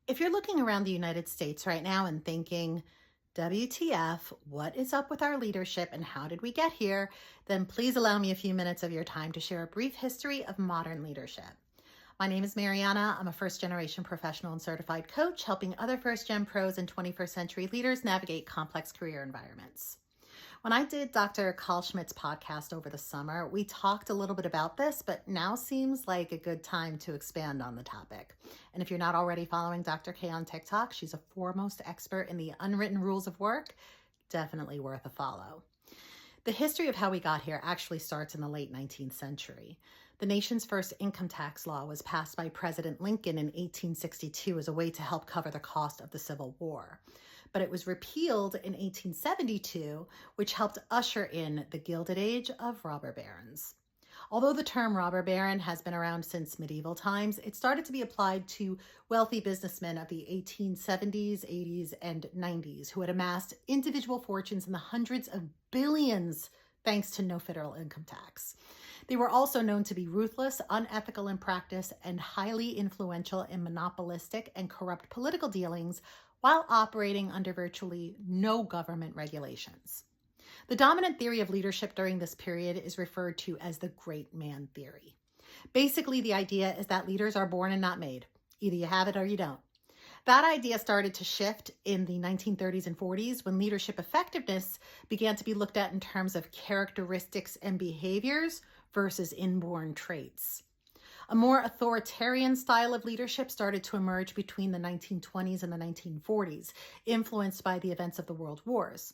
If you're looking around the United States right now and thinking, WTF, what is up with our leadership and how did we get here? Then please allow me a few minutes of your time to share a brief history of modern leadership. My name is Mariana. I'm a first generation professional and certified coach, helping other first gen pros and 21st century leaders navigate complex career environments. When I did Dr. Carl Schmitt's podcast over the summer, we talked a little bit about this, but now seems like a good time to expand on the topic. And if you're not already following Dr. K on TikTok, she's a foremost expert in the unwritten rules of work. Definitely worth a follow. The history of how we got here actually starts in the late 19th century. The nation's first income tax law was passed by President Lincoln in 1862 as a way to help cover the cost of the Civil War. But it was repealed in 1872, which helped usher in the Gilded Age of robber barons. Although the term robber baron has been around since medieval times, it started to be applied to wealthy businessmen of the 1870s, 80s, and 90s who had amassed individual fortunes in the hundreds of billions thanks to no federal income tax. They were also known to be ruthless, unethical in practice, and highly influential in monopolistic and corrupt political dealings while operating under virtually no government regulations. The dominant theory of leadership during this period is referred to as the great man theory. Basically, the idea is that leaders are born and not made. Either you have it or you don't. That idea started to shift in the 1930s and 40s when leadership effectiveness began to be looked at in terms of characteristics and behaviors versus inborn traits. A more authoritarian style of leadership started to emerge between the 1920s and the 1940s, influenced by the events of the World Wars.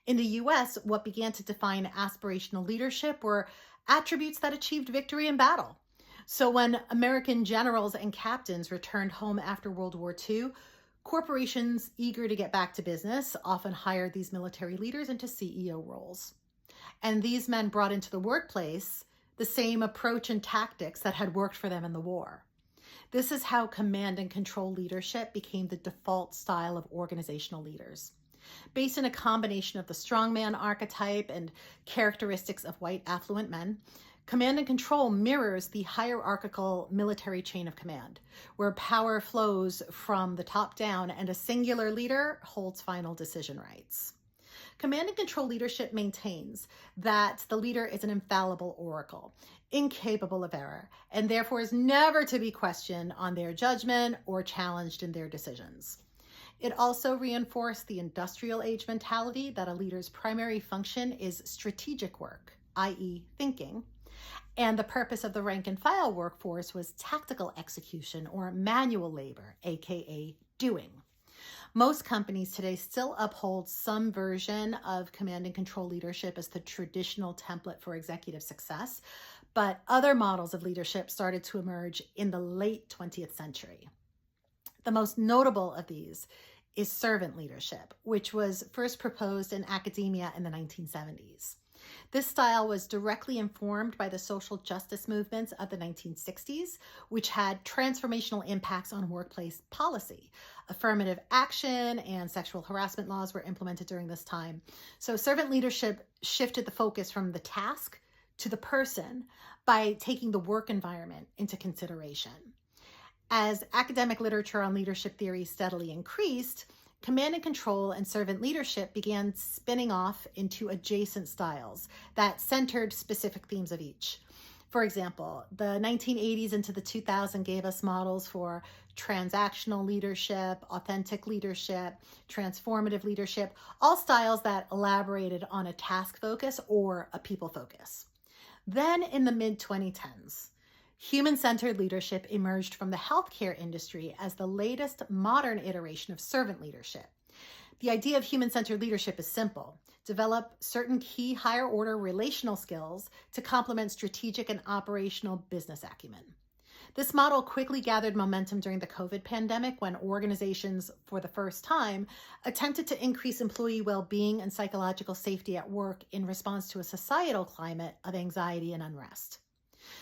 In the US, what began to define aspirational leadership were attributes that achieved victory in battle. So when American generals and captains returned home after World War II, corporations eager to get back to business often hired these military leaders into CEO roles. And these men brought into the workplace the same approach and tactics that had worked for them in the war. This is how command and control leadership became the default style of organizational leaders. Based in a combination of the strongman archetype and characteristics of white affluent men, command and control mirrors the hierarchical military chain of command, where power flows from the top down and a singular leader holds final decision rights. Command and control leadership maintains that the leader is an infallible oracle, incapable of error, and therefore is never to be questioned on their judgment or challenged in their decisions. It also reinforced the industrial age mentality that a leader's primary function is strategic work, i.e. thinking, and the purpose of the rank and file workforce was tactical execution or manual labor, aka doing. Most companies today still uphold some version of command and control leadership as the traditional template for executive success, but other models of leadership started to emerge in the late 20th century. The most notable of these is servant leadership, which was first proposed in academia in the 1970s. This style was directly informed by the social justice movements of the 1960s, which had transformational impacts on workplace policy. Affirmative action and sexual harassment laws were implemented during this time. So servant leadership shifted the focus from the task to the person by taking the work environment into consideration. As academic literature on leadership theory steadily increased, command and control and servant leadership began spinning off into adjacent styles that centered specific themes of each. For example, the 1980s into the 2000s gave us models for transactional leadership, authentic leadership, transformative leadership, all styles that elaborated on a task focus or a people focus. Then in the mid-2010s, human-centered leadership emerged from the healthcare industry as the latest modern iteration of servant leadership. The idea of human-centered leadership is simple. Develop certain key higher-order relational skills to complement strategic and operational business acumen. This model quickly gathered momentum during the COVID pandemic when organizations, for the first time, attempted to increase employee well-being and psychological safety at work in response to a societal climate of anxiety and unrest.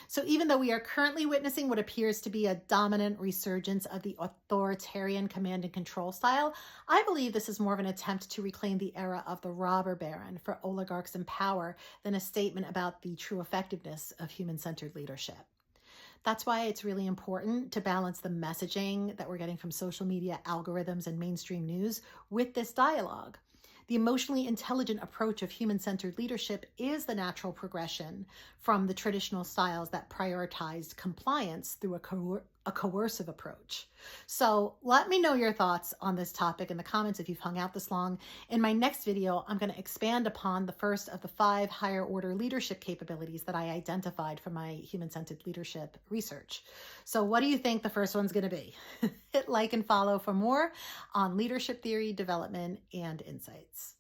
So even though we are currently witnessing what appears to be a dominant resurgence of the authoritarian command and control style, I believe this is more of an attempt to reclaim the era of the robber baron for oligarchs in power than a statement about the true effectiveness of human-centered leadership. That's why it's really important to balance the messaging that we're getting from social media algorithms and mainstream news with this dialogue. The emotionally intelligent approach of human-centered leadership is the natural progression from the traditional styles that prioritized compliance through a coercive approach. So let me know your thoughts on this topic in the comments if you've hung out this long. In my next video, I'm going to expand upon the first of the 5 higher order leadership capabilities that I identified from my human-centered leadership research. So what do you think the first one's going to be? Hit like and follow for more on leadership theory, development, and insights.